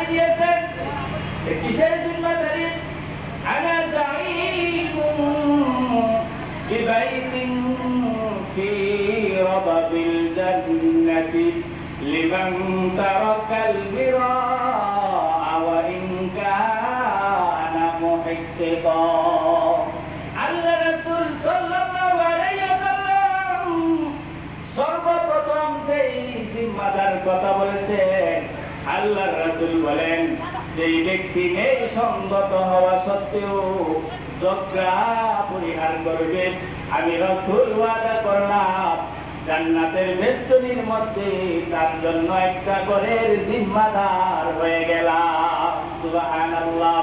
দিয়েছেন। কিসের জিম্মাদারি? আনা যাইমুন বিবাইতিন ফি রাবাবিল জান্নাতি লিমান তারাকাল বিরাআ ওয়া ইন কানা মুহিক্কিতা। আল্লাহ রাসূল সাল্লাল্লাহু আলাইহি ওয়াসাল্লাম সর্বপ্রথম যেই জিম্মাদার কথা বলেছেন, আল্লাহর রাসূল বলেন, যেই ব্যক্তি নেই সঙ্গত হওয়া সত্ত্বেও যজ্ঞা পরিহার করবে, আমি রাসূল ওয়াদা করলাম জান্নাতের বেষ্টনীর মধ্যে তার জন্য একটা ঘরের জিম্মাদার হয়ে গেলাম। সুবহানাল্লাহ।